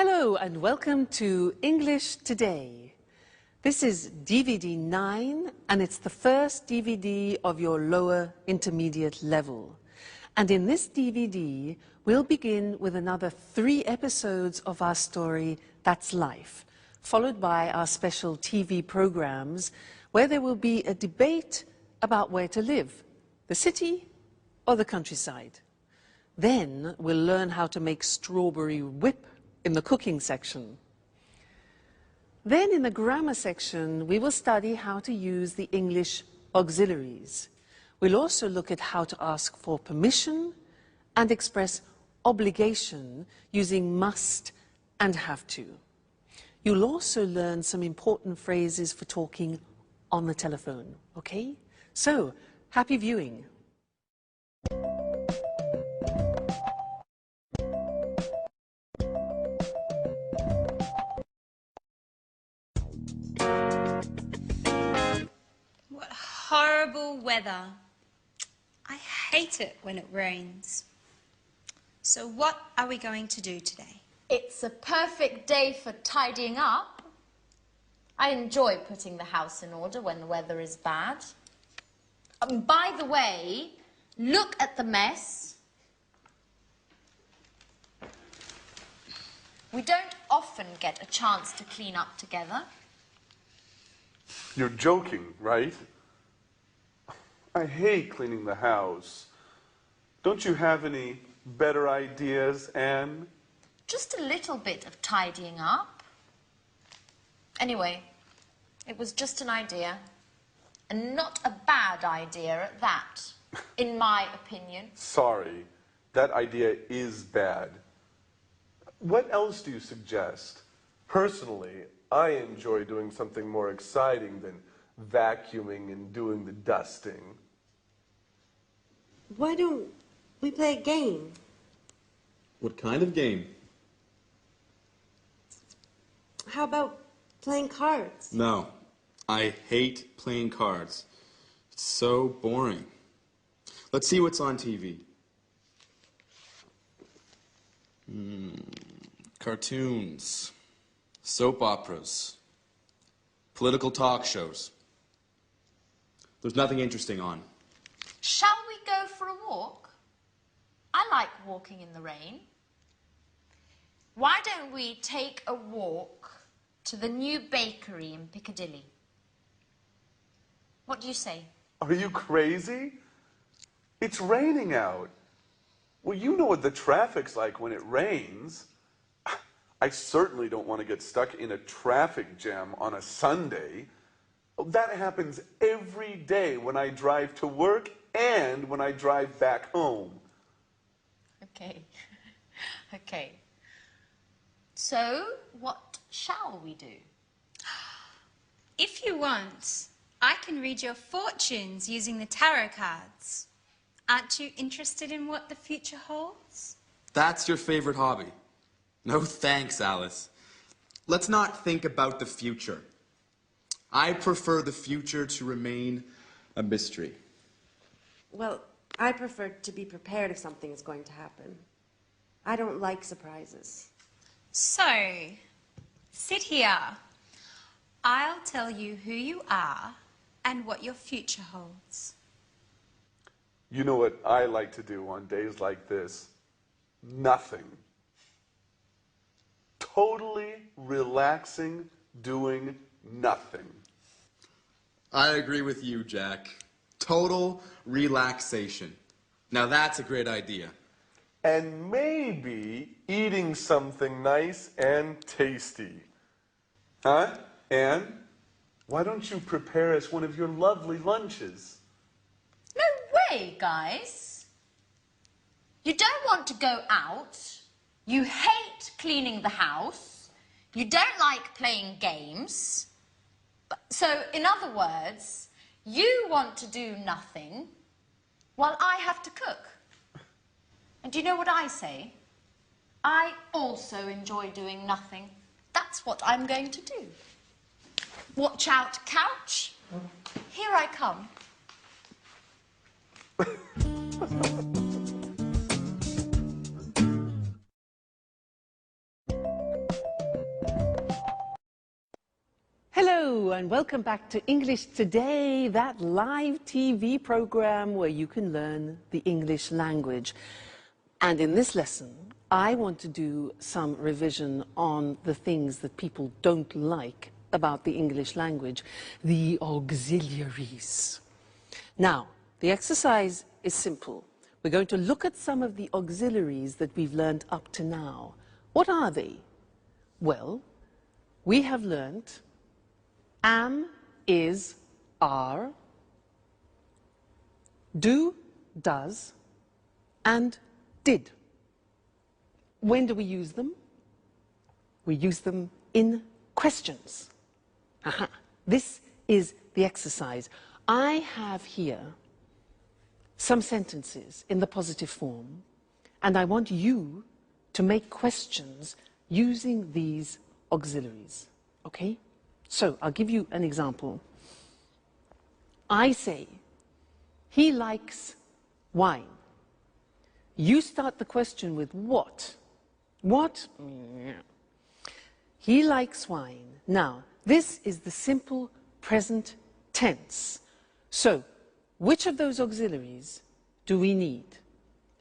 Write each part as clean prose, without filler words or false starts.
Hello and welcome to English Today. This is DVD 9 and it's the first DVD of your lower intermediate level. And in this DVD, we'll begin with another 3 episodes of our story, That's Life, followed by our special TV programs where there will be a debate about where to live, the city or the countryside. Then we'll learn how to make strawberry whip in the cooking section. Then in the grammar section, we will study how to use the English auxiliaries. We'll also look at how to ask for permission and express obligation using must and have to. You'll also learn some important phrases for talking on the telephone, okay? So, happy viewing. Horrible weather. I hate it when it rains. So what are we going to do today? It's a perfect day for tidying up. I enjoy putting the house in order when the weather is bad. By the way, look at the mess. We don't often get a chance to clean up together. You're joking, right? I hate cleaning the house. Don't you have any better ideas, Anne? Just a little bit of tidying up. Anyway, it was just an idea. And not a bad idea at that, in my opinion. Sorry, that idea is bad. What else do you suggest? Personally, I enjoy doing something more exciting than vacuuming and doing the dusting. Why don't we play a game? What kind of game? How about playing cards? No, I hate playing cards. It's so boring. Let's see what's on TV. Cartoons, soap operas, political talk shows. There's nothing interesting on. Shall we go for a walk? I like walking in the rain. Why don't we take a walk to the new bakery in Piccadilly? What do you say? Are you crazy? It's raining out. Well, you know what the traffic's like when it rains. I certainly don't want to get stuck in a traffic jam on a Sunday. That happens every day when I drive to work and when I drive back home. Okay. Okay. So, what shall we do? If you want, I can read your fortunes using the tarot cards. Aren't you interested in what the future holds? That's your favorite hobby. No thanks, Alice. Let's not think about the future. I prefer the future to remain a mystery. Well, I prefer to be prepared if something is going to happen. I don't like surprises. So, sit here. I'll tell you who you are and what your future holds. You know what I like to do on days like this? Nothing. Totally relaxing, doing nothing. I agree with you, Jack. Total relaxation. Now that's a great idea. And maybe eating something nice and tasty. Huh, Anne? Why don't you prepare us one of your lovely lunches? No way, guys. You don't want to go out. You hate cleaning the house. You don't like playing games. So, in other words, you want to do nothing while I have to cook. And do you know what I say? I also enjoy doing nothing. That's what I'm going to do. Watch out, couch. Here I come. and welcome back to English Today, that live TV program where you can learn the English language. And in this lesson, I want to do some revision on the things that people don't like about the English language, the auxiliaries. Now, the exercise is simple. We're going to look at some of the auxiliaries that we've learned up to now. What are they? Well, we have learned am, is, are, do, does, and did. When do we use them? We use them in questions. Aha. This is the exercise. I have here some sentences in the positive form, and I want you to make questions using these auxiliaries. Okay? So, I'll give you an example. I say, he likes wine. You start the question with what? What? He likes wine. Now, this is the simple present tense. So, which of those auxiliaries do we need?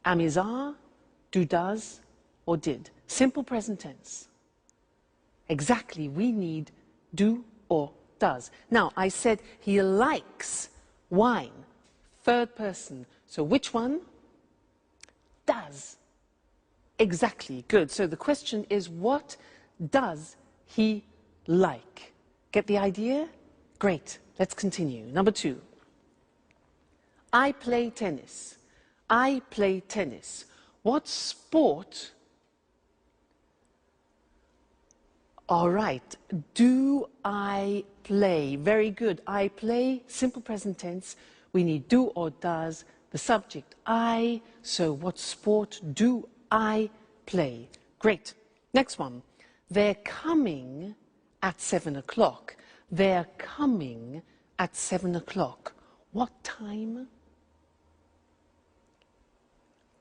Am, is, are, do, does, or did? Simple present tense. Exactly, we need do or does. Now, I said he likes wine. Third person. So which one? Does. Exactly, good. So the question is, what does he like? Get the idea? Great, let's continue. Number 2. I play tennis. I play tennis. What sport? All right, do I play? Very good. I play, simple present tense. We need do or does, the subject I. So what sport do I play? Great. Next one. They're coming at 7 o'clock. They're coming at 7 o'clock. What time?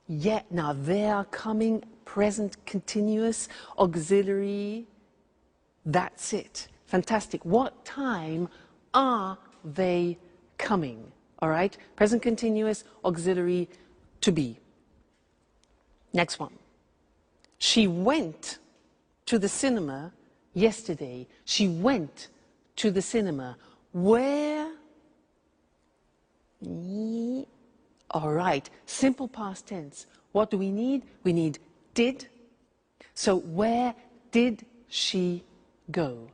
Yeah, now they're coming, present continuous, auxiliary. That's it. Fantastic. What time are they coming? All right? Present continuous, auxiliary, to be. Next one. She went to the cinema yesterday. She went to the cinema. Where? All right. Simple past tense. What do we need? We need did. So where did she go?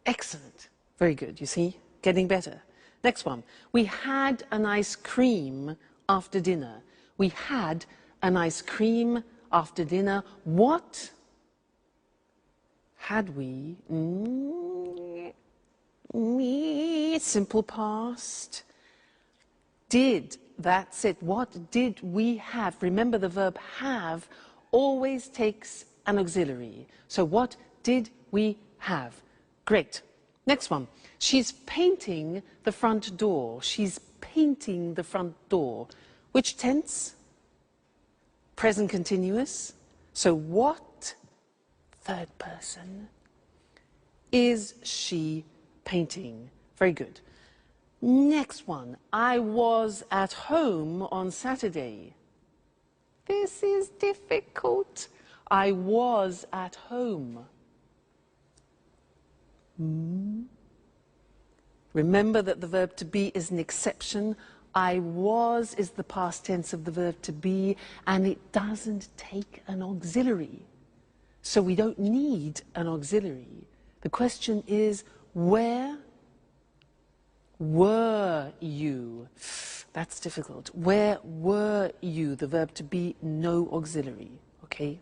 Excellent. Very good. You see? Getting better. Next one. We had an ice cream after dinner. We had an ice cream after dinner. What had we? Simple past. Did. That's it. What did we have? Remember, the verb have always takes an auxiliary. So what did we have? Great. Next one. She's painting the front door. She's painting the front door. Which tense? Present continuous. So what, third person, is she painting? Very good. Next one. I was at home on Saturday. This is difficult. I was at home. Remember that the verb to be is an exception. I was is the past tense of the verb to be, and it doesn't take an auxiliary. So we don't need an auxiliary. The question is, where were you? That's difficult. Where were you? The verb to be, no auxiliary. Okay?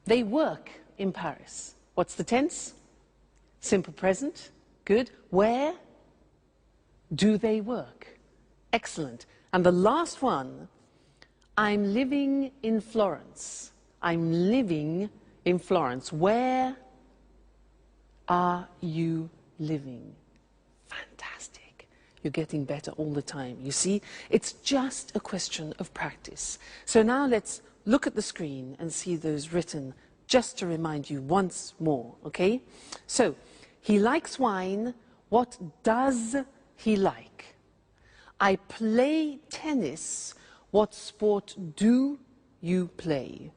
They work in Paris. What's the tense? Simple present. Good. Where do they work? Excellent. And the last one, I'm living in Florence. I'm living in Florence. Where are you living? Fantastic. You're getting better all the time. You see, it's just a question of practice. So now let's look at the screen and see those written just to remind you once more, okay? So He likes wine. What does he like? I play tennis. What sport do you play?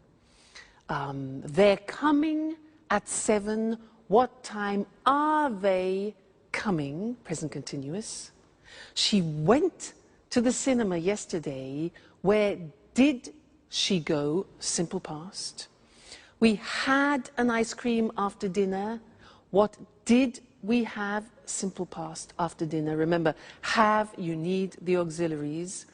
They're coming at 7. What time are they coming? Present continuous. She went to the cinema yesterday. Where did she go? Simple past. We had an ice cream after dinner. What did we have? Simple past after dinner. Remember, have, you need the auxiliaries.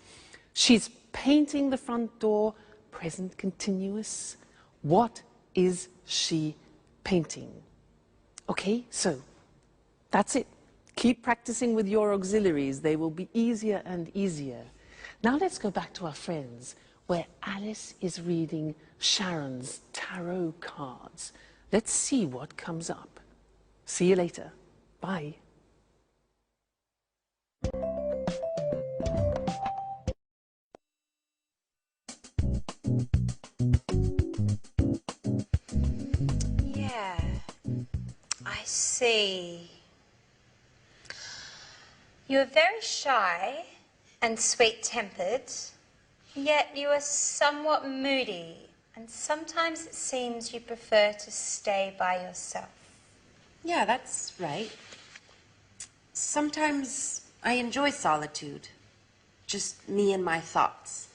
She's painting the front door. Present continuous. What is she painting? Okay, so that's it. Keep practicing with your auxiliaries. They will be easier and easier. Now let's go back to our friends, where Alice is reading Sharon's tarot cards. Let's see what comes up. See you later. Bye. Yeah, I see. You are very shy and sweet-tempered, yet you are somewhat moody, and sometimes it seems you prefer to stay by yourself. Yeah, that's right. Sometimes I enjoy solitude. Just me and my thoughts.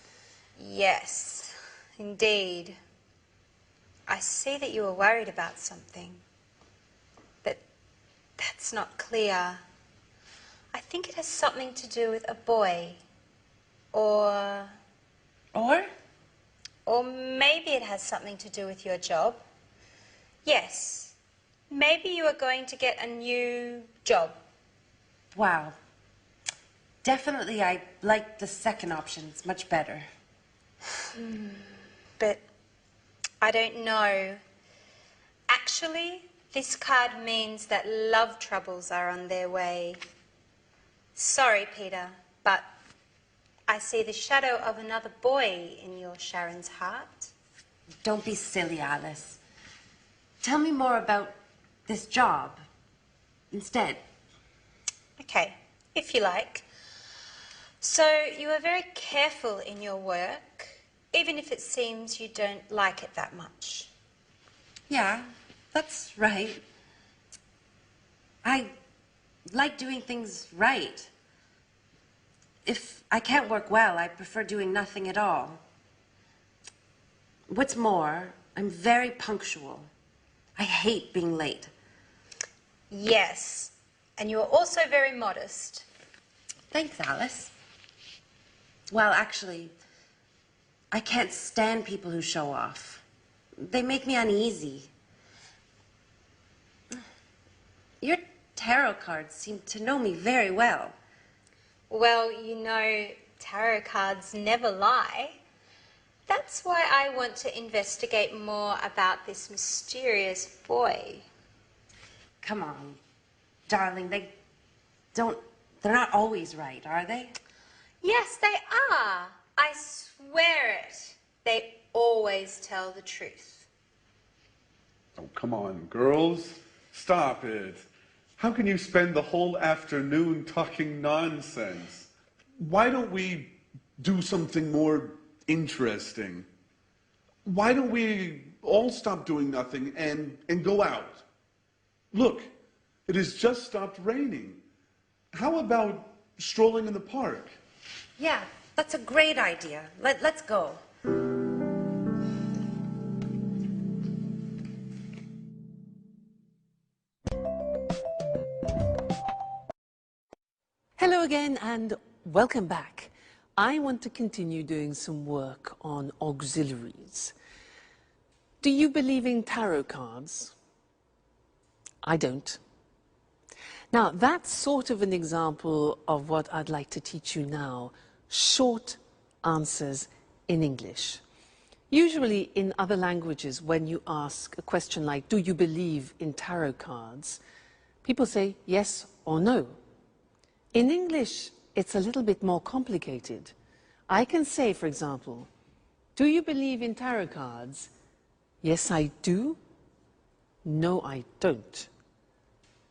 Yes, indeed. I see that you are worried about something, but that's not clear. I think it has something to do with a boy, or maybe it has something to do with your job. Yes, maybe you are going to get a new job. Wow. Definitely I like the second option. It's much better. But I don't know. Actually, this card means that love troubles are on their way. Sorry, Peter, but I see the shadow of another boy in your Sharon's heart. Don't be silly, Alice. Tell me more about this job instead. Okay, if you like. So you are very careful in your work, even if it seems you don't like it that much. Yeah, that's right. I like doing things right. If I can't work well, I prefer doing nothing at all. What's more, I'm very punctual. I hate being late. Yes, and you are also very modest. Thanks, Alice. Well, actually, I can't stand people who show off. They make me uneasy. Your tarot cards seem to know me very well. Well, you know, tarot cards never lie. That's why I want to investigate more about this mysterious boy. Come on, darling, they're not always right, are they? Yes, they are. I swear it. They always tell the truth. Oh, come on, girls. Stop it. How can you spend the whole afternoon talking nonsense? Why don't we do something more interesting? Why don't we all stop doing nothing and go out? Look, it has just stopped raining. How about strolling in the park? Yeah, that's a great idea. Let's go. Hello again and welcome back. I want to continue doing some work on auxiliaries. Do you believe in tarot cards? I don't. Now, that's sort of an example of what I'd like to teach you now. Short answers in English. Usually in other languages, when you ask a question like, do you believe in tarot cards? People say yes or no. In English, it's a little bit more complicated. I can say, for example, do you believe in tarot cards? Yes, I do. No, I don't.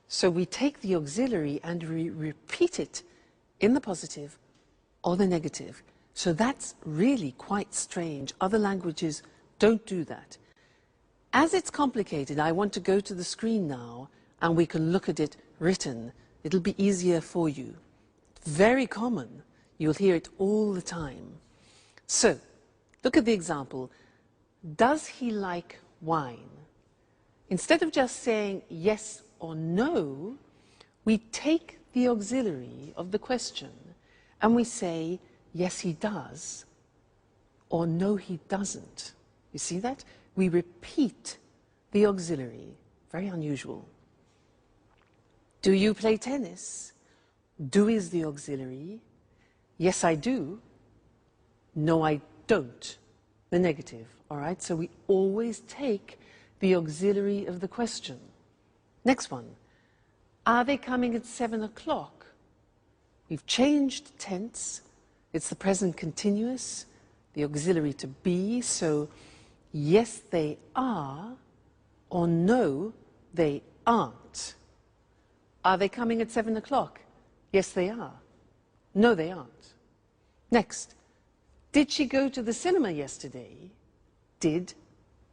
So we take the auxiliary and we repeat it in the positive or the negative. So that's really quite strange. Other languages don't do that. As it's complicated, I want to go to the screen now and we can look at it written. It'll be easier for you. Very common. You'll hear it all the time. So, look at the example. Does he like wine? Instead of just saying yes or no, we take the auxiliary of the question and we say, yes, he does, or no, he doesn't. You see that? We repeat the auxiliary. Very unusual. Do you play tennis? Do is the auxiliary. Yes, I do. No, I don't. The negative, all right? So we always take the auxiliary of the question. Next one. Are they coming at 7 o'clock? We've changed tense. It's the present continuous, the auxiliary to be. So yes, they are, or no, they aren't. Are they coming at 7 o'clock? Yes, they are. No, they aren't. Next. Did she go to the cinema yesterday? Did,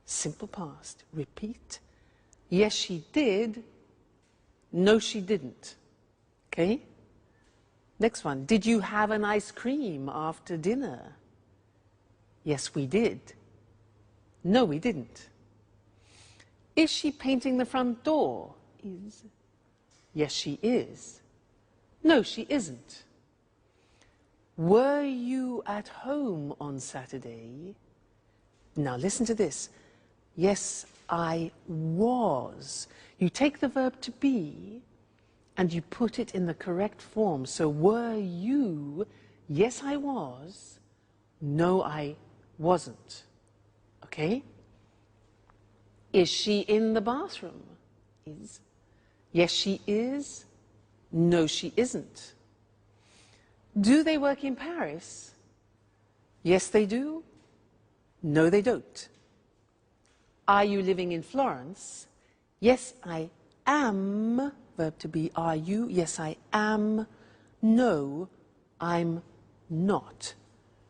simple past. Repeat. Yes, she did. No, she didn't. Okay? Next one. Did you have an ice cream after dinner? Yes, we did. No, we didn't. Is she painting the front door? Is. Yes, she is. No, she isn't. Were you at home on Saturday? Now listen to this. Yes, I was. You take the verb to be and you put it in the correct form. So were you? Yes, I was. No, I wasn't. Okay? Is she in the bathroom? Is. Yes, she is. No, she isn't. Do they work in Paris? Yes, they do. No, they don't. Are you living in Florence? Yes, I am. Verb to be, are you? Yes, I am. No, I'm not.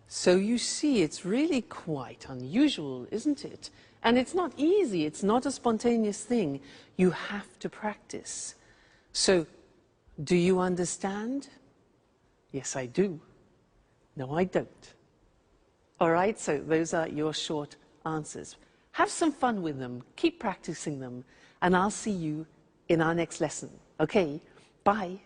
So you see, it's really quite unusual, isn't it? And it's not easy. It's not a spontaneous thing. You have to practice. So, do you understand? Yes, I do. No, I don't. All right, so those are your short answers. Have some fun with them. Keep practicing them. And I'll see you in our next lesson. Okay, bye.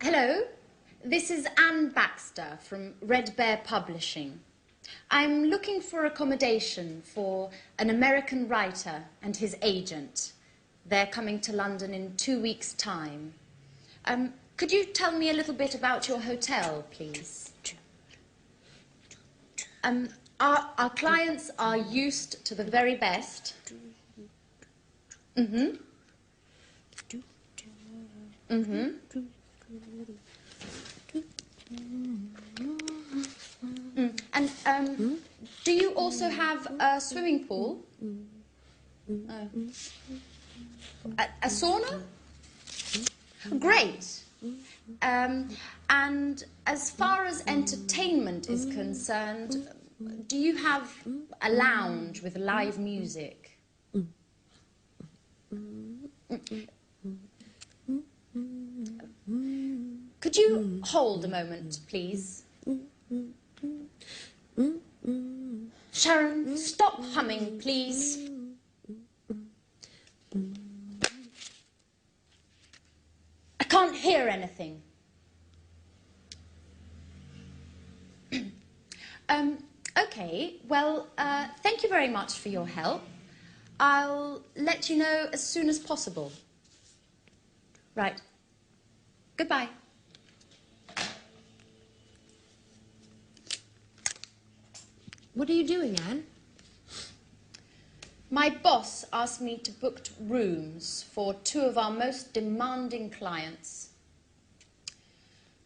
Hello, this is Anne Baxter from Red Bear Publishing. I'm looking for accommodation for an American writer and his agent. They're coming to London in 2 weeks' time. Could you tell me a little bit about your hotel, please? Our clients are used to the very best. Mm-hmm. Mm-hmm. And do you also have a swimming pool? A sauna? Great. And as far as entertainment is concerned, do you have a lounge with live music? Could you hold a moment, please? Sharon, stop humming, please. I can't hear anything. Okay, well, thank you very much for your help. I'll let you know as soon as possible. Right. Goodbye. What are you doing, Anne? My boss asked me to book rooms for 2 of our most demanding clients.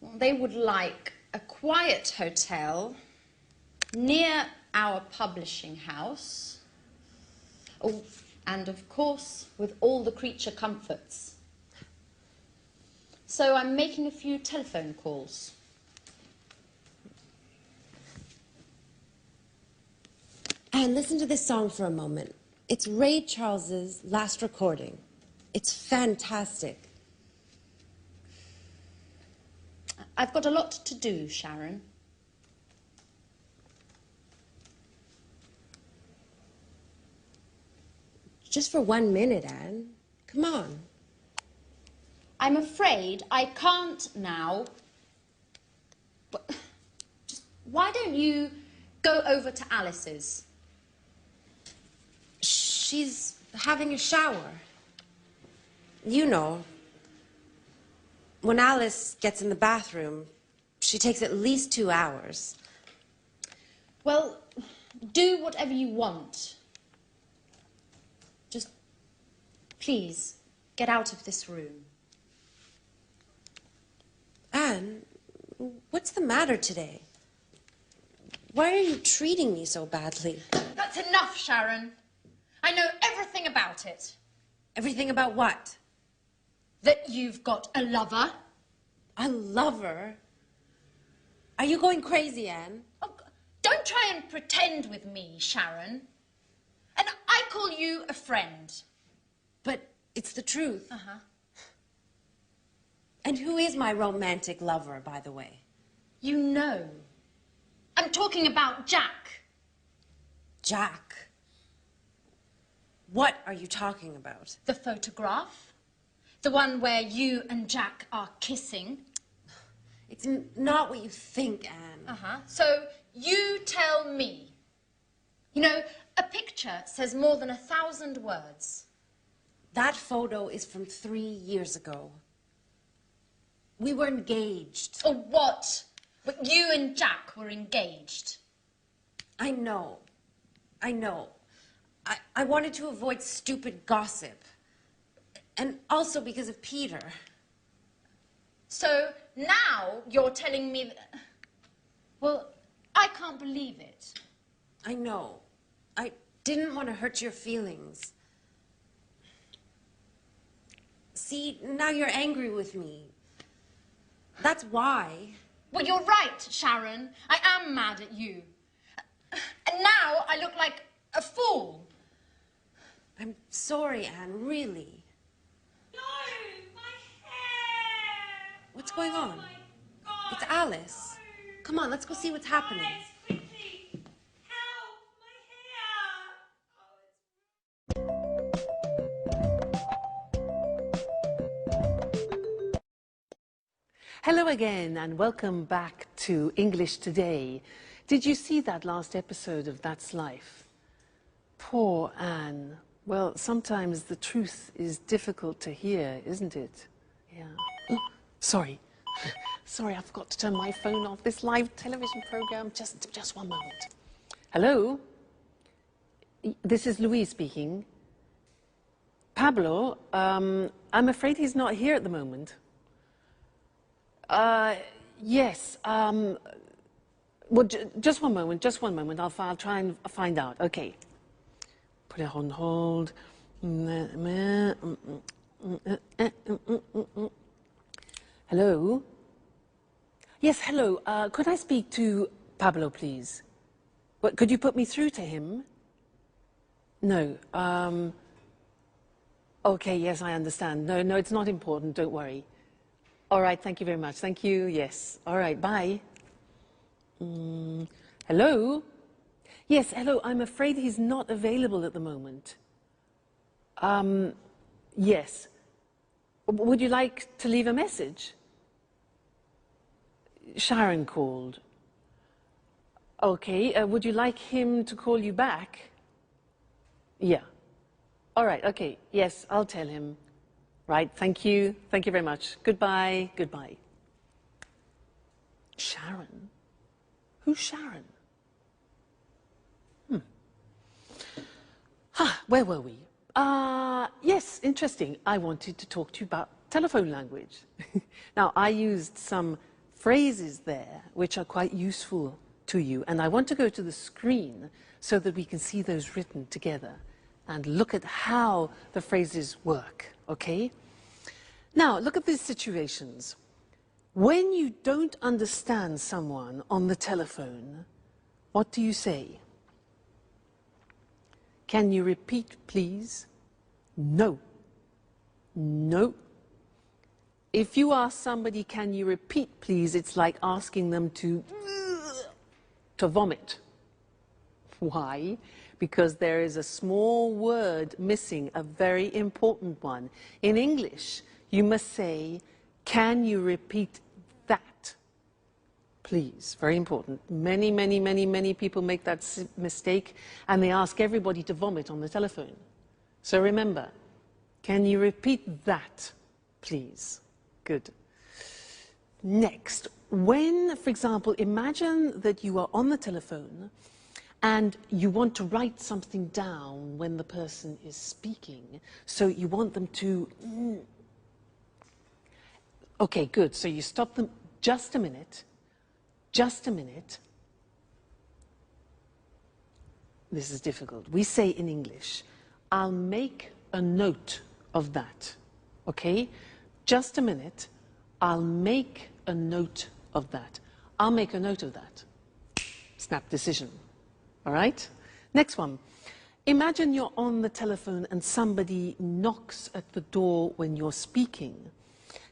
Well, they would like a quiet hotel near our publishing house. Oh, and of course, with all the creature comforts. So I'm making a few telephone calls. And listen to this song for a moment. It's Ray Charles's last recording. It's fantastic. I've got a lot to do, Sharon. Just for 1 minute, Anne. Come on. I'm afraid I can't now. But just, why don't you go over to Alice's? She's having a shower. You know, when Alice gets in the bathroom, she takes at least 2 hours. Well, do whatever you want. Just, please, get out of this room. Anne, what's the matter today? Why are you treating me so badly? That's enough, Sharon. I know everything about it. Everything about what? That you've got a lover. A lover? Are you going crazy, Anne? Oh, don't try and pretend with me, Sharon. And I call you a friend. But it's the truth. Uh-huh. And who is my romantic lover, by the way? You know. I'm talking about Jack. Jack? What are you talking about? The photograph. The one where you and Jack are kissing. It's not what you think, Anne. Uh-huh. So you tell me. You know, a picture says more than 1,000 words. That photo is from 3 years ago. We were engaged. Or what? But you and Jack were engaged. I know. I know. I wanted to avoid stupid gossip. And also because of Peter. So now you're telling me that... Well, I can't believe it. I know. I didn't want to hurt your feelings. See, now you're angry with me. That's why. Well, you're right, Sharon. I am mad at you. And now I look like a fool. I'm sorry, Anne, really. No, my hair! What's going on? My God, It's Alice. no. Come on, let's go see what's happening. Guys, quickly! Help! My hair! Hello again and welcome back to English Today. Did you see that last episode of That's Life? Poor Anne. Well, sometimes the truth is difficult to hear, isn't it? Yeah. Oh, sorry. Sorry, I forgot to turn my phone off. This live television program, just one moment. Hello? This is Louise speaking. Pablo, I'm afraid he's not here at the moment. Yes. Well, just one moment. I'll try and find out. Okay. Put it on hold. Hello? Yes, hello. Could I speak to Pablo, please? What, could you put me through to him? No. Okay, yes, I understand. No, it's not important. Don't worry. All right, thank you very much. Thank you. Yes. All right, bye. Hello? Yes, hello. I'm afraid he's not available at the moment. Yes. Would you like to leave a message? Sharon called. Okay. Would you like him to call you back? Yeah. All right. Okay. Yes, I'll tell him. Right. Thank you. Thank you very much. Goodbye. Goodbye. Sharon? Who's Sharon? Where were we? Yes, interesting. I wanted to talk to you about telephone language. Now, I used some phrases there which are quite useful to you, and I want to go to the screen so that we can see those written together and look at how the phrases work, okay? Now, look at these situations. When you don't understand someone on the telephone, what do you say? Can you repeat, please? No. No. If you ask somebody, can you repeat, please, it's like asking them to vomit. Why? Because there is a small word missing, a very important one. In English, you must say, can you repeat that, please? Very important. Many people make that mistake, and they ask everybody to vomit on the telephone. So remember, can you repeat that, please? Good. Next, when, for example, imagine that you are on the telephone and you want to write something down when the person is speaking. So you want them to... Okay, good. So you stop them. Just a minute. Just a minute. This is difficult. We say in English, I'll make a note of that. Okay? Just a minute. I'll make a note of that. I'll make a note of that. Snap decision. All right? Next one. Imagine you're on the telephone and somebody knocks at the door when you're speaking.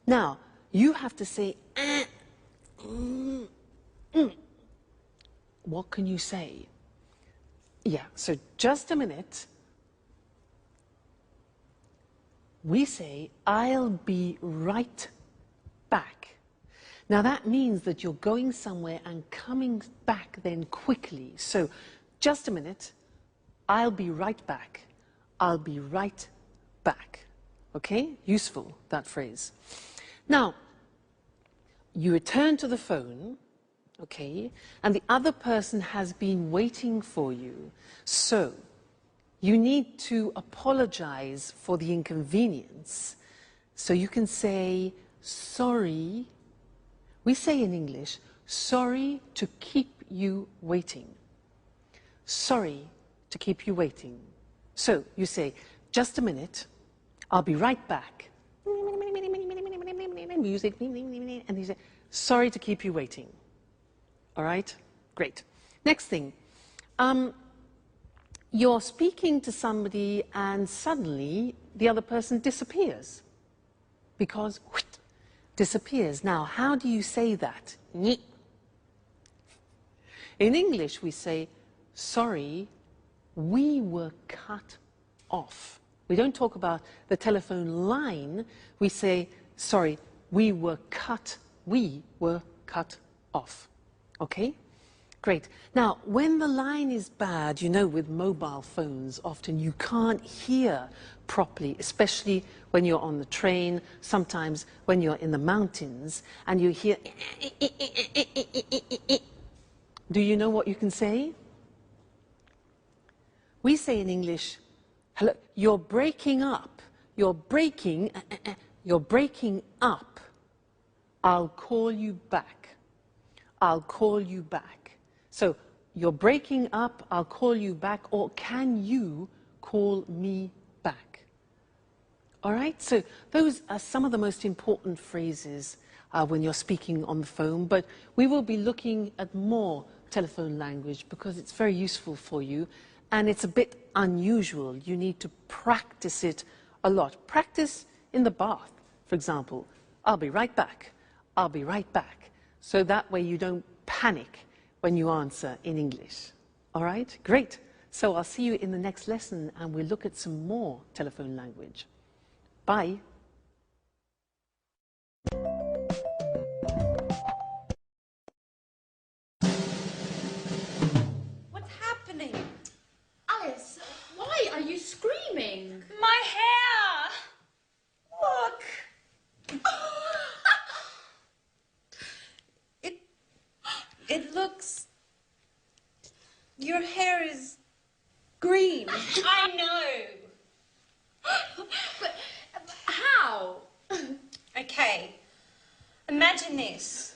Now, you have to say, What can you say? Yeah, so just a minute. We say, I'll be right back. Now that means that you're going somewhere and coming back then quickly. So just a minute, I'll be right back. I'll be right back. Okay? Useful, that phrase. Now, you return to the phone, okay, and the other person has been waiting for you. So you need to apologize for the inconvenience. So you can say, sorry. We say in English, sorry to keep you waiting. Sorry to keep you waiting. So you say, just a minute, I'll be right back. Music, and you say, sorry to keep you waiting. All right? Great. Next thing. You're speaking to somebody and suddenly the other person disappears. Because, disappears. Now, how do you say that? In English, we say, sorry, we were cut off. We don't talk about the telephone line. We say, sorry, we were cut off. Okay? Great. Now, when the line is bad, you know, with mobile phones, often you can't hear properly, especially when you're on the train, sometimes when you're in the mountains, and you hear... Do you know what you can say? We say in English, hello, you're breaking up. You're breaking up. I'll call you back. I'll call you back. So, you're breaking up, I'll call you back, or can you call me back? All right, so those are some of the most important phrases when you're speaking on the phone, but we will be looking at more telephone language because it's very useful for you, and it's a bit unusual. You need to practice it a lot. Practice in the bath, for example. I'll be right back. I'll be right back. So that way you don't panic when you answer in English. All right? Great. So I'll see you in the next lesson and we'll look at some more telephone language. Bye. What's happening? Alice, why are you screaming? My hair! Look! It looks... Your hair is green. I know. this.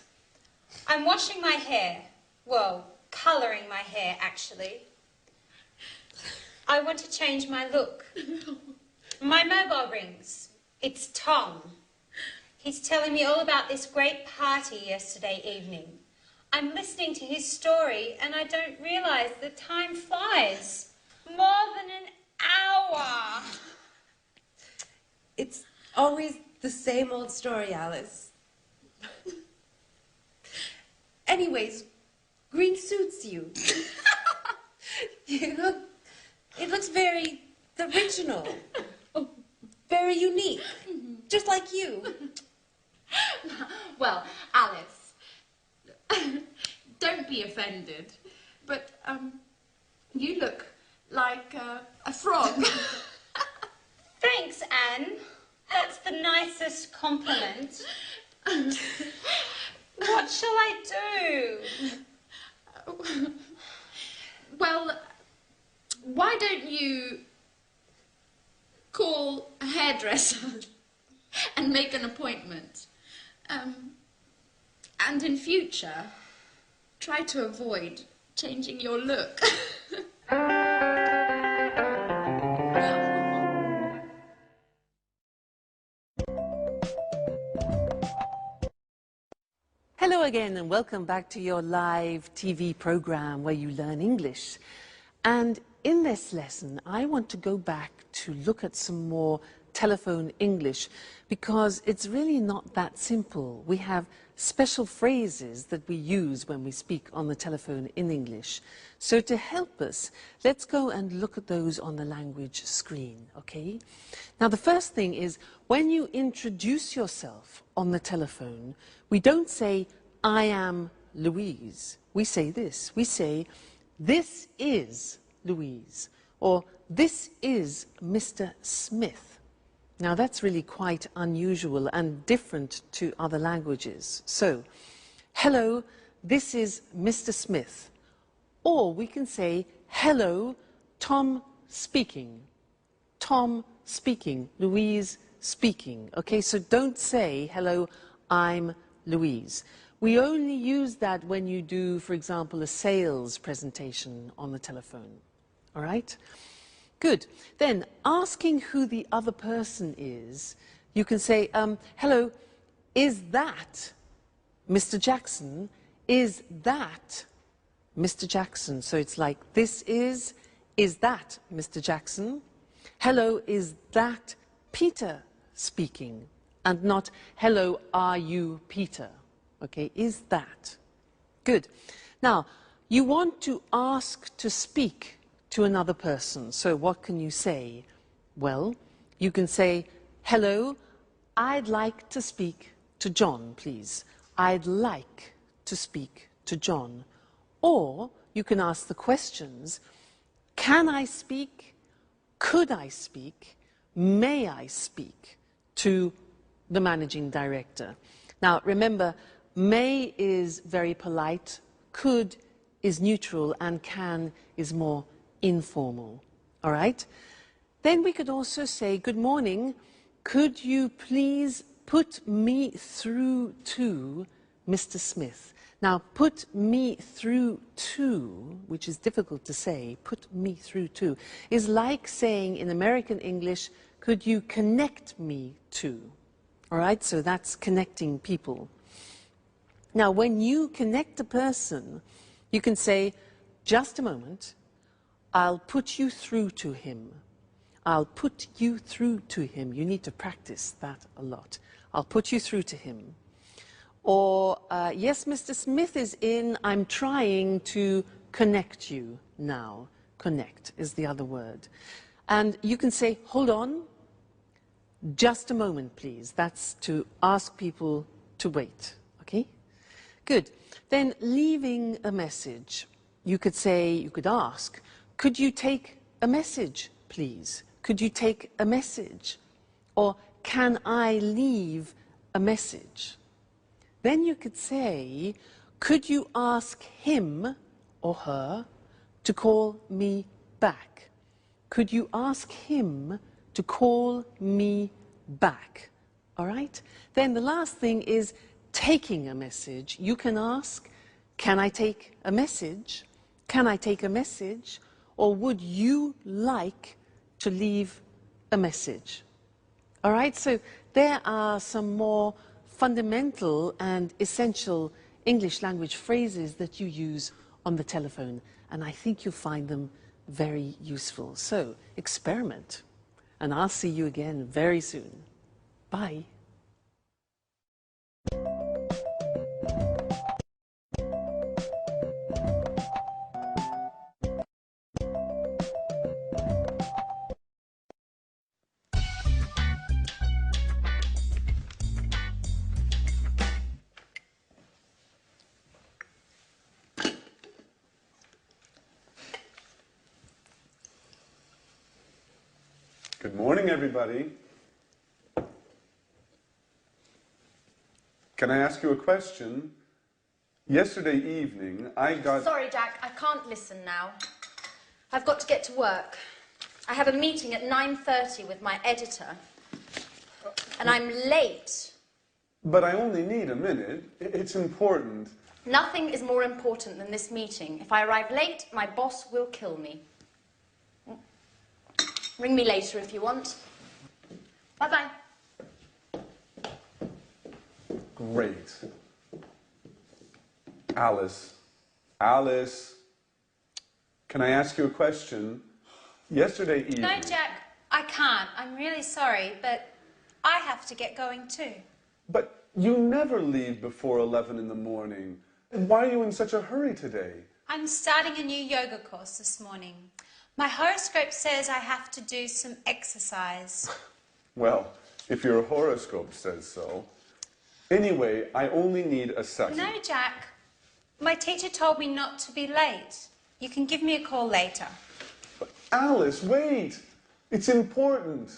I'm washing my hair. Well, colouring my hair, actually. I want to change my look. My mobile rings. It's Tom. He's telling me all about this great party yesterday evening. I'm listening to his story and I don't realise the time flies. More than an hour. It's always the same old story, Alice. Anyways, green suits you. It looks very original, very unique, just like you. Well, Alice, don't be offended, but you look like a frog. Thanks, Anne. That's the nicest compliment. What shall I do? Well, why don't you call a hairdresser and make an appointment? And in future, try to avoid changing your look. Hello again and welcome back to your live TV program where you learn English. And in this lesson, I want to go back to look at some more telephone English because it's really not that simple. We have special phrases that we use when we speak on the telephone in English. So to help us, let's go and look at those on the language screen, okay? Now the first thing is when you introduce yourself on the telephone, we don't say, I am Louise. We say this. We say, this is Louise, or this is Mr. Smith. Now that's really quite unusual and different to other languages. So, hello, this is Mr. Smith. Or we can say, hello, Tom speaking. Tom speaking, Louise speaking. Okay, so don't say, hello, I'm Louise. We only use that when you do, for example, a sales presentation on the telephone. All right? Good. Then, asking who the other person is, you can say, hello, is that Mr. Jackson? Is that Mr. Jackson? So it's like, this is that Mr. Jackson? Hello, is that Peter speaking? And not, hello, are you Peter? Okay, is that? Good. Now, you want to ask to speak to another person. So what can you say? Well, you can say, hello, I'd like to speak to John, please. I'd like to speak to John. Or you can ask the questions, can I speak? Could I speak? May I speak to the managing director? Now, remember, may is very polite, could is neutral, and can is more informal. All right? Then we could also say, good morning, could you please put me through to Mr. Smith? Now, put me through to, which is difficult to say, put me through to, is like saying in American English, could you connect me to? All right? So that's connecting people. Now, when you connect a person, you can say, just a moment, I'll put you through to him. I'll put you through to him. You need to practice that a lot. I'll put you through to him. Or, yes, Mr. Smith is in. I'm trying to connect you now. Connect is the other word. And you can say, hold on, just a moment, please. That's to ask people to wait, okay? Good. Then leaving a message, you could say, you could ask, could you take a message, please? Could you take a message? Or can I leave a message? Then you could say, could you ask him or her to call me back? Could you ask him to call me back? All right? Then the last thing is taking a message, you can ask, can I take a message? Can I take a message? Or would you like to leave a message? All right, so there are some more fundamental and essential English language phrases that you use on the telephone, and I think you'll find them very useful. So experiment, and I'll see you again very soon. Bye. Good morning, everybody. Can I ask you a question? Yesterday evening, I got... Sorry, Jack, I can't listen now. I've got to get to work. I have a meeting at 9:30 with my editor, and I'm late. But I only need a minute. It's important. Nothing is more important than this meeting. If I arrive late, my boss will kill me. Ring me later if you want. Bye-bye. Great. Alice. Alice. Can I ask you a question? Yesterday evening... No, Jack, I can't. I'm really sorry, but I have to get going too. But you never leave before 11 in the morning. Why are you in such a hurry today? I'm starting a new yoga course this morning. My horoscope says I have to do some exercise. Well, if your horoscope says so. Anyway, I only need a second. No, Jack. My teacher told me not to be late. You can give me a call later. But Alice, wait! It's important.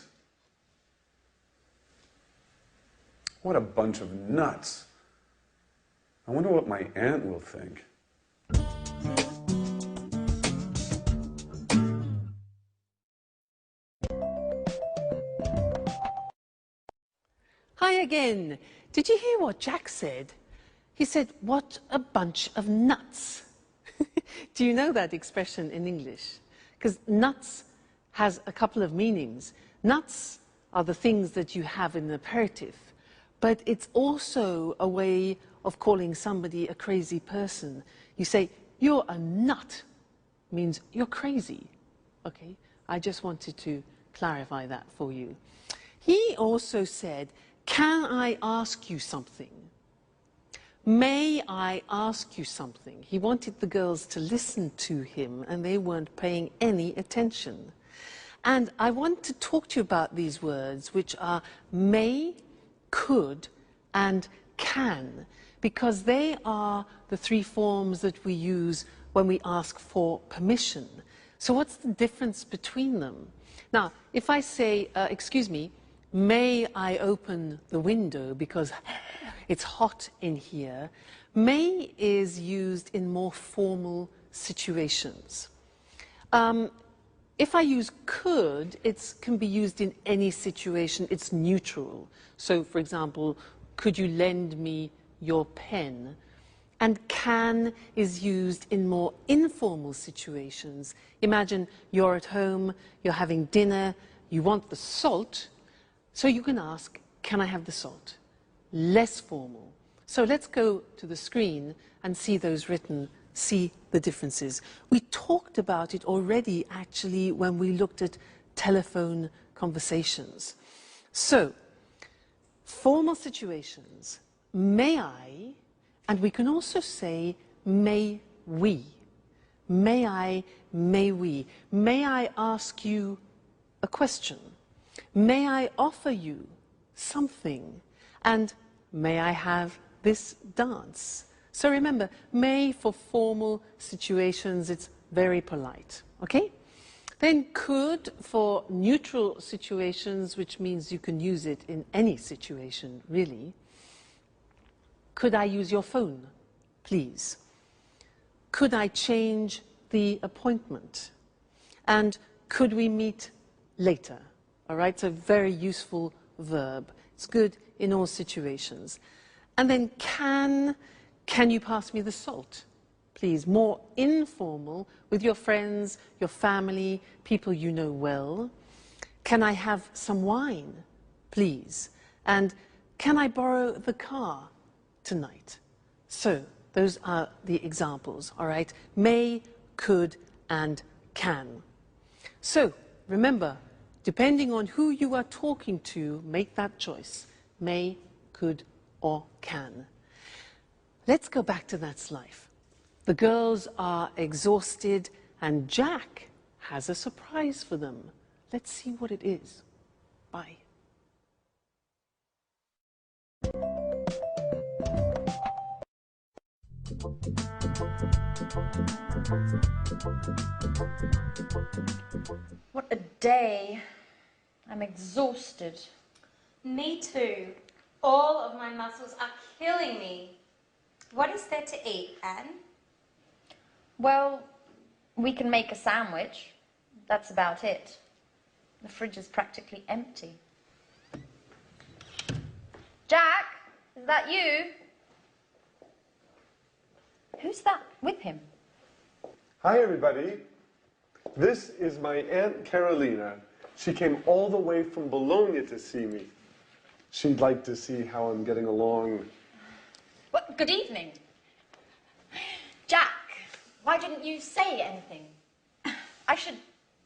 What a bunch of nuts. I wonder what my aunt will think. Hi again. Did you hear what Jack said? He said, what a bunch of nuts. Do you know that expression in English? Because nuts has a couple of meanings. Nuts are the things that you have in an aperitif, but it's also a way of calling somebody a crazy person. You say, you're a nut, means you're crazy. Okay, I just wanted to clarify that for you. He also said, can I ask you something? May I ask you something? He wanted the girls to listen to him, and they weren't paying any attention. And I want to talk to you about these words, which are may, could, and can, because they are the three forms that we use when we ask for permission. So what's the difference between them? Now, if I say, excuse me, may I open the window because it's hot in here, may is used in more formal situations. If I use could, it can be used in any situation. It's neutral. So, for example, could you lend me your pen? And can is used in more informal situations. Imagine you're at home, you're having dinner, you want the salt, so you can ask, can I have the salt? Less formal. So let's go to the screen and see those written, see the differences. We talked about it already, actually, when we looked at telephone conversations. So, formal situations, may I, and we can also say, may we. May I, may we. May I ask you a question? May I offer you something? And may I have this dance? So remember, may for formal situations, it's very polite, okay? Then could for neutral situations, which means you can use it in any situation, really. Could I use your phone, please? Could I change the appointment? And could we meet later? All right, so very useful verb. It's good in all situations. And then can you pass me the salt? Please, more informal with your friends, your family, people you know well. Can I have some wine, please? And can I borrow the car tonight? So, those are the examples, all right? May, could, and can. So, remember, depending on who you are talking to, make that choice. May, could, or can. Let's go back to that's life. The girls are exhausted, and Jack has a surprise for them. Let's see what it is. Bye. What a day. I'm exhausted. Me too. All of my muscles are killing me. What is there to eat, Anne? Well, we can make a sandwich. That's about it. The fridge is practically empty. Jack, is that you? Who's that with him? Hi, everybody. This is my Aunt Carolina. She came all the way from Bologna to see me. She'd like to see how I'm getting along. Well, good evening. Jack, why didn't you say anything? I should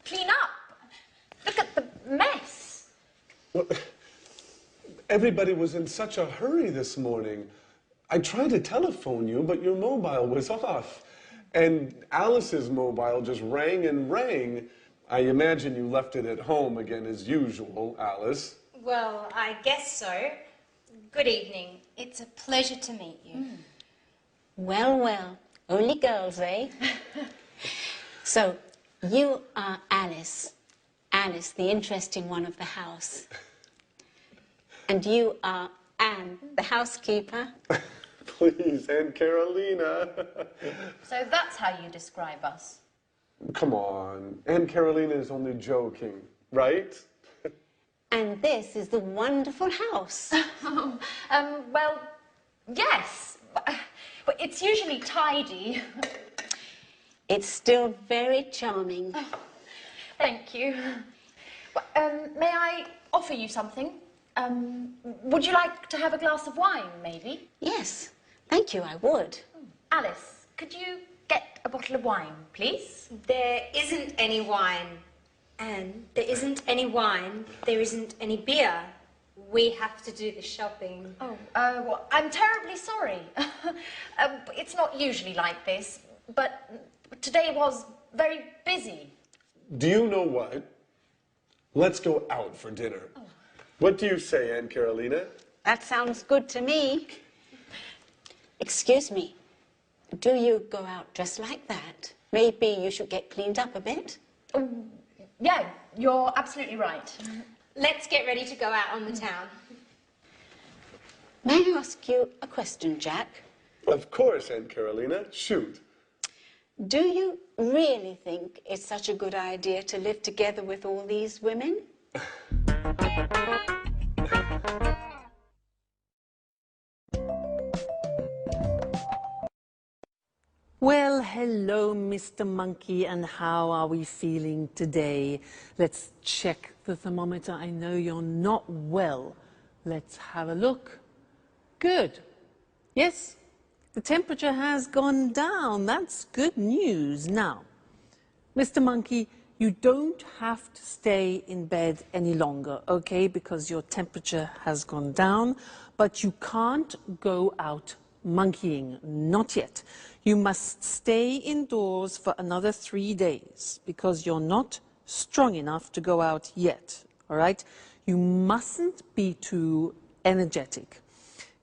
clean up. Look at the mess. Well, everybody was in such a hurry this morning. I tried to telephone you, but your mobile was off. And Alice's mobile just rang and rang. I imagine you left it at home again as usual, Alice. Well, I guess so. Good evening. It's a pleasure to meet you. Well, well, only girls, eh? So, you are Alice. Alice, the interesting one of the house. And you are Anne, the housekeeper. Please, Aunt Carolina. So that's how you describe us. Come on, Aunt Carolina is only joking, right? And this is the wonderful house. Well, yes. But it's usually tidy. It's still very charming. Thank you. Well, may I offer you something? Would you like to have a glass of wine, maybe? Yes, thank you, I would. Alice, could you get a bottle of wine, please? There isn't any wine. Anne, there isn't any wine. There isn't any beer. We have to do the shopping. Oh, well, I'm terribly sorry. It's not usually like this, but today was very busy. Do you know what? Let's go out for dinner. Oh. What do you say, Aunt Carolina? That sounds good to me. Excuse me, do you go out dressed like that? Maybe you should get cleaned up a bit? Yeah, you're absolutely right. Let's get ready to go out on the town. May I ask you a question, Jack? Of course, Aunt Carolina. Shoot. Do you really think it's such a good idea to live together with all these women? Well, hello, Mr. Monkey, and how are we feeling today? Let's check the thermometer. I know you're not well. Let's have a look. Good. Yes, the temperature has gone down. That's good news. Now, Mr. Monkey, you don't have to stay in bed any longer, okay, because your temperature has gone down, but you can't go out monkeying, not yet. You must stay indoors for another 3 days because you're not strong enough to go out yet, all right? You mustn't be too energetic.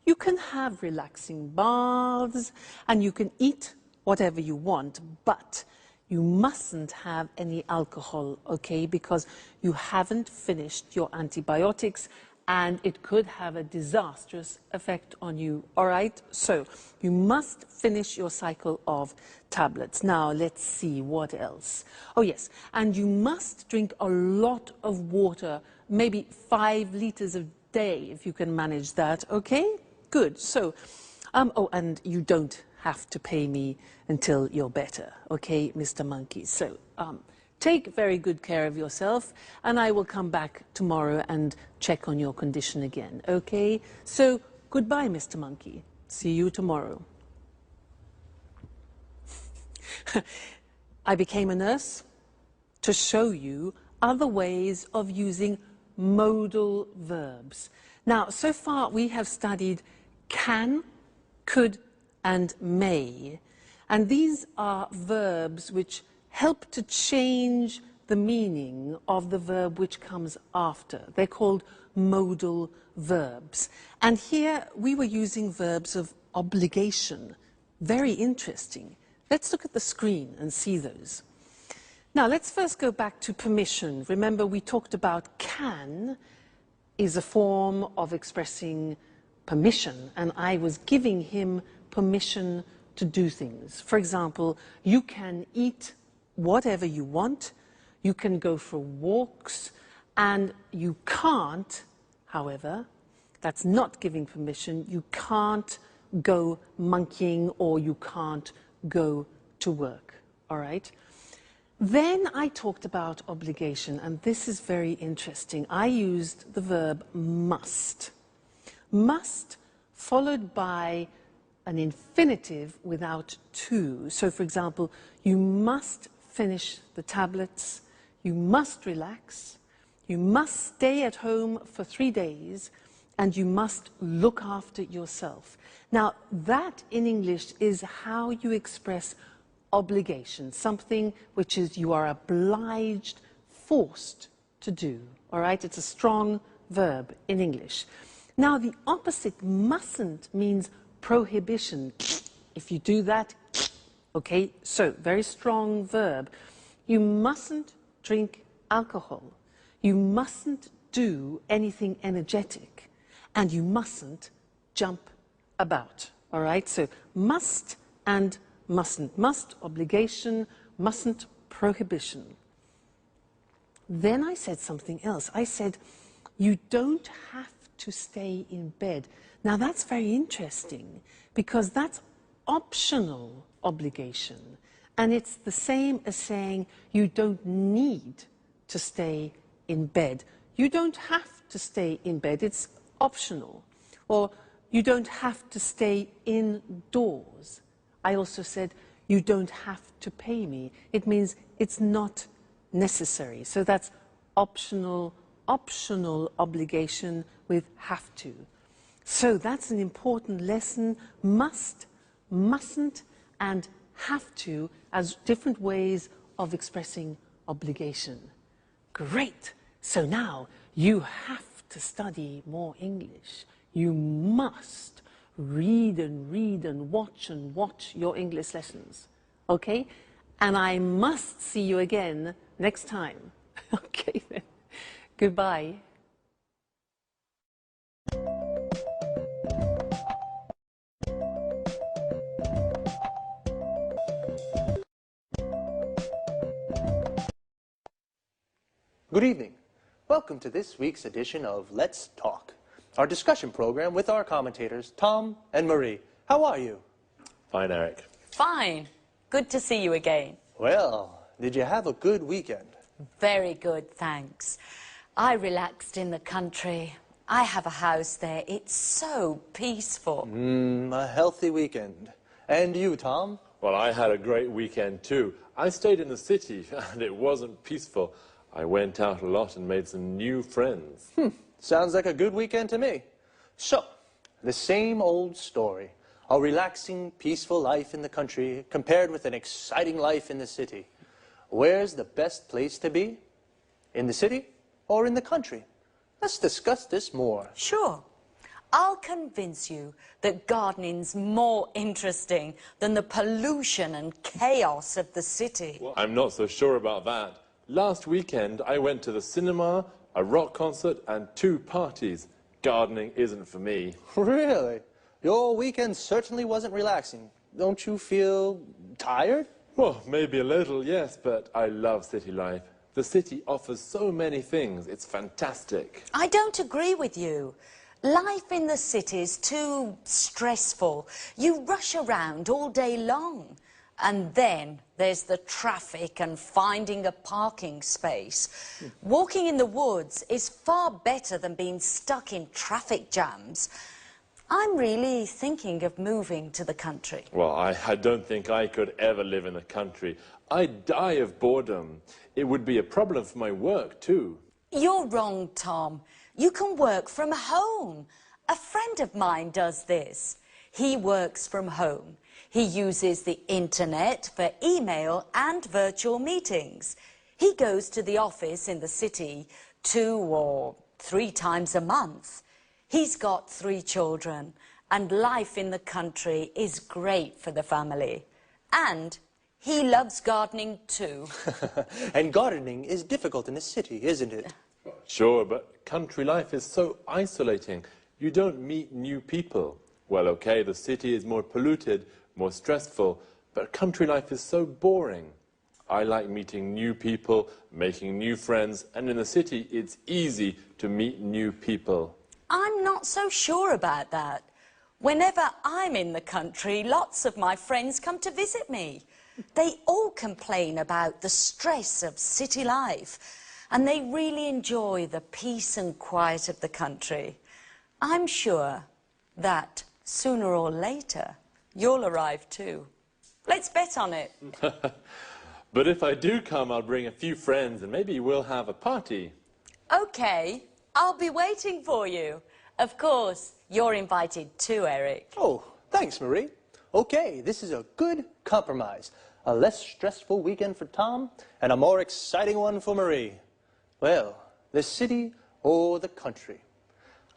You can have relaxing baths and you can eat whatever you want, but you mustn't have any alcohol, okay, because you haven't finished your antibiotics and it could have a disastrous effect on you, all right? So you must finish your cycle of tablets. Now, let's see what else. Oh, yes, and you must drink a lot of water, maybe 5 liters a day, if you can manage that, okay? Good. So, oh, and you don't have to pay me until you're better, okay, Mr. Monkey? So, take very good care of yourself, and I will come back tomorrow and check on your condition again, okay? So, goodbye, Mr. Monkey. See you tomorrow. I became a nurse to show you other ways of using modal verbs. Now, so far we have studied can, could, and may. And these are verbs which help to change the meaning of the verb which comes after. They're called modal verbs. And here we were using verbs of obligation. Very interesting. Let's look at the screen and see those. Now, let's first go back to permission. Remember, we talked about can is a form of expressing permission, and I was giving him permission to do things. For example, you can eat whatever you want, you can go for walks, and you can't, however, that's not giving permission, you can't go monkeying or you can't go to work, all right? Then I talked about obligation, and this is very interesting. I used the verb must. Must followed by an infinitive without to. So, for example, you must finish the tablets, you must relax, you must stay at home for 3 days, and you must look after yourself. Now, that in English is how you express obligation, something which is you are obliged, forced to do. All right? It's a strong verb in English. Now, the opposite, mustn't, means prohibition. If you do that, okay, so very strong verb. You mustn't drink alcohol. You mustn't do anything energetic. And you mustn't jump about. All right? So must and mustn't. Must, obligation, mustn't, prohibition. Then I said something else. I said, you don't have to stay in bed. Now that's very interesting because that's optional obligation. And it's the same as saying you don't need to stay in bed. You don't have to stay in bed. It's optional. Or you don't have to stay indoors. I also said, you don't have to pay me. It means it's not necessary. So that's optional obligation with have to. So that's an important lesson. Must, mustn't, and have to as different ways of expressing obligation. Great. So now you have to study more English. You must read and watch your English lessons. Okay? And I must see you again next time. Okay then. Goodbye. Good evening. Welcome to this week's edition of Let's Talk, our discussion program with our commentators, Tom and Marie. How are you? Fine, Eric. Fine. Good to see you again. Well, did you have a good weekend? Very good, thanks. I relaxed in the country. I have a house there. It's so peaceful. A healthy weekend. And you, Tom? Well, I had a great weekend too. I stayed in the city and it wasn't peaceful. I went out a lot and made some new friends. Sounds like a good weekend to me. So, the same old story. A relaxing, peaceful life in the country compared with an exciting life in the city. Where's the best place to be? In the city or in the country? Let's discuss this more. Sure. I'll convince you that gardening's more interesting than the pollution and chaos of the city. Well, I'm not so sure about that. Last weekend, I went to the cinema, a rock concert, and 2 parties. Gardening isn't for me. Really? Your weekend certainly wasn't relaxing. Don't you feel tired? Well, maybe a little, yes, but I love city life. The city offers so many things. It's fantastic. I don't agree with you. Life in the city is too stressful. You rush around all day long. And then there's the traffic and finding a parking space. Walking in the woods is far better than being stuck in traffic jams. I'm really thinking of moving to the country. Well, I don't think I could ever live in the country. I'd die of boredom. It would be a problem for my work, too. You're wrong, Tom. You can work from home. A friend of mine does this. He works from home. He uses the internet for email and virtual meetings. He goes to the office in the city 2 or 3 times a month. He's got 3 children, and life in the country is great for the family. And he loves gardening too. And gardening is difficult in the city, isn't it? Sure, but country life is so isolating. You don't meet new people. Well, okay, the city is more polluted, more stressful, but country life is so boring. I like meeting new people, making new friends, and in the city it's easy to meet new people. I'm not so sure about that. Whenever I'm in the country, lots of my friends come to visit me. They all complain about the stress of city life, and they really enjoy the peace and quiet of the country. I'm sure that sooner or later, you'll arrive too. Let's bet on it. But if I do come, I'll bring a few friends and maybe we'll have a party. Okay, I'll be waiting for you. Of course, you're invited too, Eric. Oh, thanks, Marie. Okay, this is a good compromise. A less stressful weekend for Tom and a more exciting one for Marie. Well, the city or the country?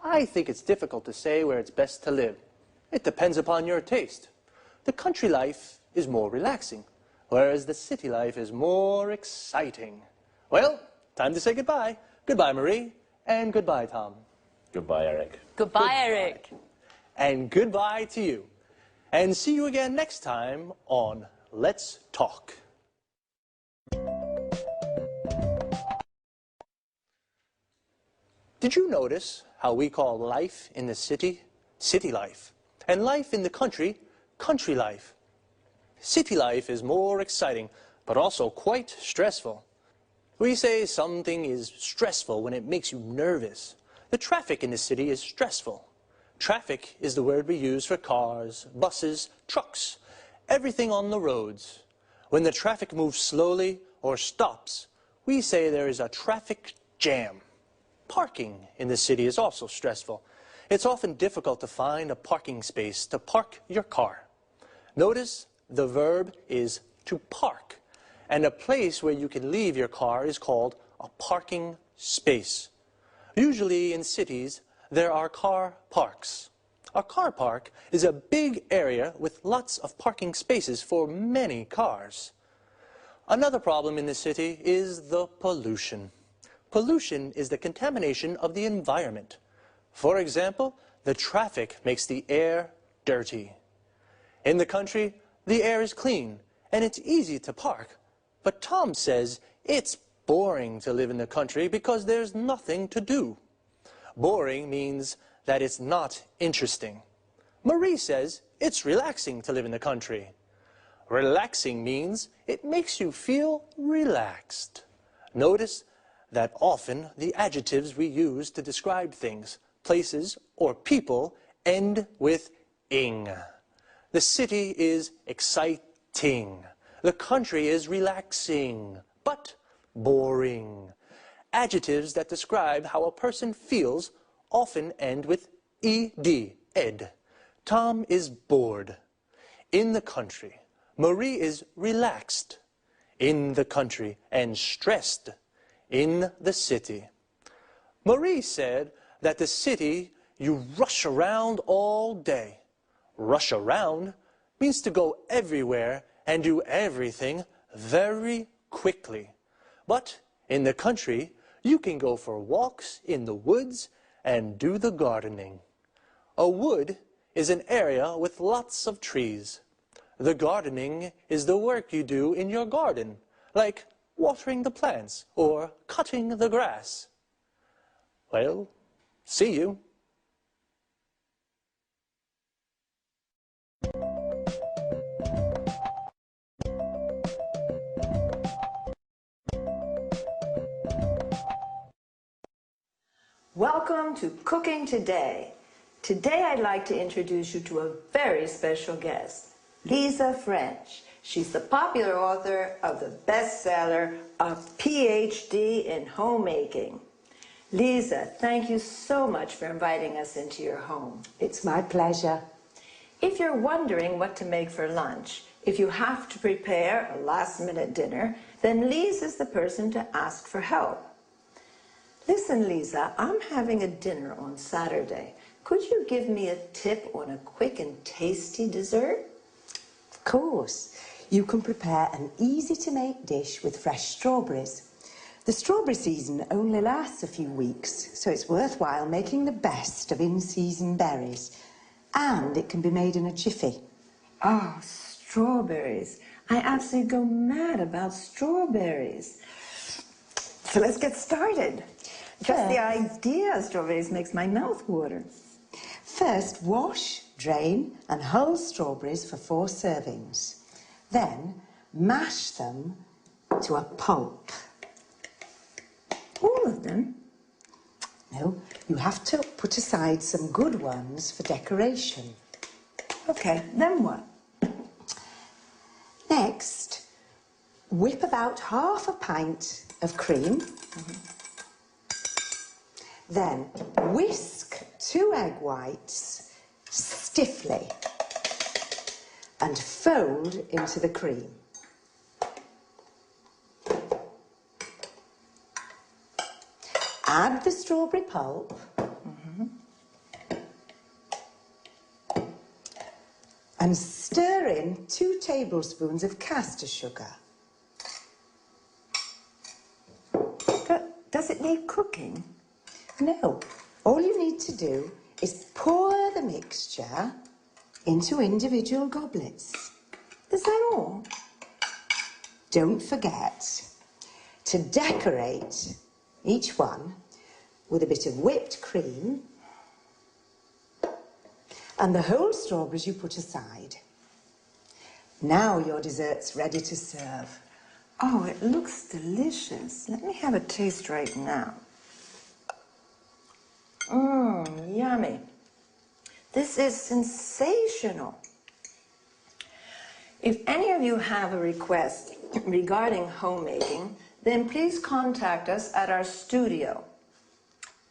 I think it's difficult to say where it's best to live. It depends upon your taste. The country life is more relaxing, whereas the city life is more exciting. Well, time to say goodbye. Goodbye, Marie, and goodbye, Tom. Goodbye, Eric. Goodbye, Eric. And goodbye to you. And see you again next time on Let's Talk. Did you notice how we call life in the city, city life, and life in the country, country life? City life is more exciting, but also quite stressful. We say something is stressful when it makes you nervous. The traffic in the city is stressful. Traffic is the word we use for cars, buses, trucks, everything on the roads. When the traffic moves slowly or stops, we say there is a traffic jam. Parking in the city is also stressful. It's often difficult to find a parking space to park your car. Notice the verb is to park, and a place where you can leave your car is called a parking space. Usually in cities, there are car parks. A car park is a big area with lots of parking spaces for many cars. Another problem in the city is the pollution. Pollution is the contamination of the environment. For example, the traffic makes the air dirty. In the country, the air is clean and it's easy to park. But Tom says it's boring to live in the country because there's nothing to do. Boring means that it's not interesting. Marie says it's relaxing to live in the country. Relaxing means it makes you feel relaxed. Notice that often the adjectives we use to describe things, places, or people end with ing. The city is exciting. The country is relaxing, but boring. Adjectives that describe how a person feels often end with ed, ed. Tom is bored. In the country, Marie is relaxed. In the country, and stressed. In the city. Marie said that the city, you rush around all day. Rush around means to go everywhere and do everything very quickly. But in the country, you can go for walks in the woods and do the gardening. A wood is an area with lots of trees. The gardening is the work you do in your garden, like watering the plants or cutting the grass. Well, see you. Welcome to Cooking Today. Today I'd like to introduce you to a very special guest, Lisa French. She's the popular author of the bestseller, A PhD in Homemaking. Lisa, thank you so much for inviting us into your home. It's my pleasure. If you're wondering what to make for lunch, if you have to prepare a last-minute dinner, then Lisa's the person to ask for help. Listen, Lisa, I'm having a dinner on Saturday. Could you give me a tip on a quick and tasty dessert? Of course. You can prepare an easy-to-make dish with fresh strawberries. The strawberry season only lasts a few weeks, so it's worthwhile making the best of in-season berries. And it can be made in a jiffy. Oh, strawberries. I absolutely go mad about strawberries. So let's get started. Just the idea of strawberries makes my mouth water. First, wash, drain, and hull strawberries for 4 servings. Then, mash them to a pulp. All of them? No, you have to put aside some good ones for decoration. Okay, then what? Next, whip about half a pint of cream. Then whisk 2 egg whites stiffly and fold into the cream. Add the strawberry pulp and stir in 2 tablespoons of caster sugar. Does it need cooking? No. All you need to do is pour the mixture into individual goblets. Is that all? Don't forget to decorate each one with a bit of whipped cream and the whole strawberries you put aside. Now your dessert's ready to serve. Oh, it looks delicious. Let me have a taste right now. Yummy. This is sensational. If any of you have a request regarding homemaking, then please contact us at our studio,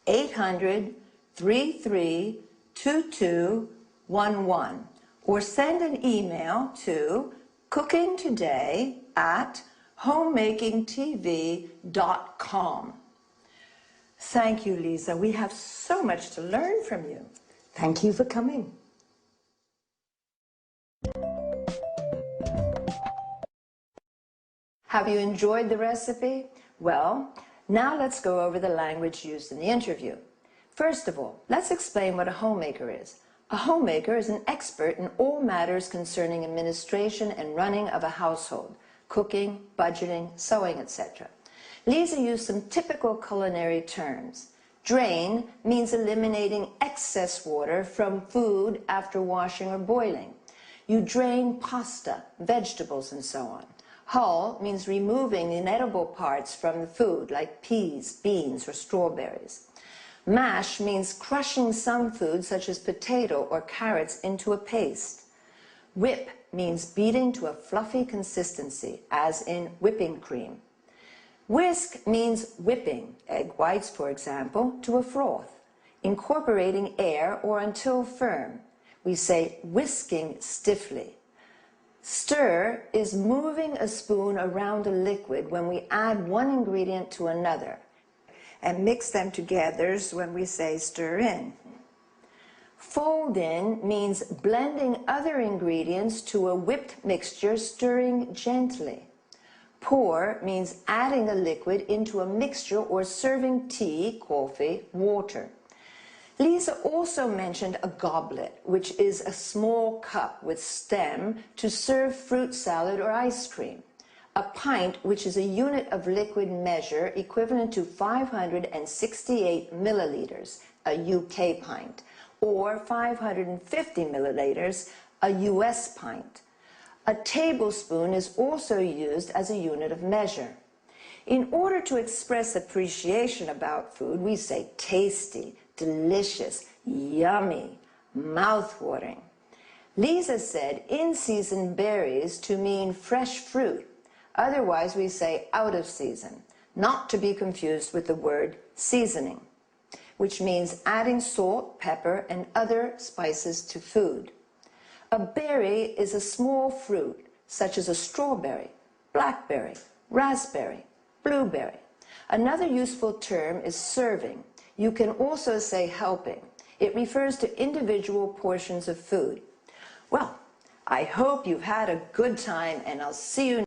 800-332211, or send an email to cookingtoday@homemakingtv.com. Thank you, Lisa. We have so much to learn from you. Thank you for coming. Have you enjoyed the recipe? Well, now let's go over the language used in the interview. First of all, let's explain what a homemaker is. A homemaker is an expert in all matters concerning administration and running of a household, cooking, budgeting, sewing, etc. Lisa used some typical culinary terms. Drain means eliminating excess water from food after washing or boiling. You drain pasta, vegetables, and so on. Hull means removing the inedible parts from the food, like peas, beans, or strawberries. Mash means crushing some food, such as potato or carrots, into a paste. Whip means beating to a fluffy consistency, as in whipping cream. Whisk means whipping, egg whites, for example, to a froth, incorporating air or until firm. We say whisking stiffly. Stir is moving a spoon around a liquid when we add one ingredient to another, and mix them together when we say stir in. Fold in means blending other ingredients to a whipped mixture, stirring gently. Pour means adding a liquid into a mixture or serving tea, coffee, water. Lisa also mentioned a goblet, which is a small cup with stem to serve fruit salad or ice cream. A pint, which is a unit of liquid measure equivalent to 568 milliliters, a UK pint, or 550 milliliters, a US pint. A tablespoon is also used as a unit of measure. In order to express appreciation about food, we say tasty, delicious, yummy, mouth-watering. Lisa said in-season berries to mean fresh fruit. Otherwise, we say out of season, not to be confused with the word seasoning, which means adding salt, pepper, and other spices to food. A berry is a small fruit, such as a strawberry, blackberry, raspberry, blueberry. Another useful term is serving. You can also say helping. It refers to individual portions of food. Well, I hope you've had a good time, and I'll see you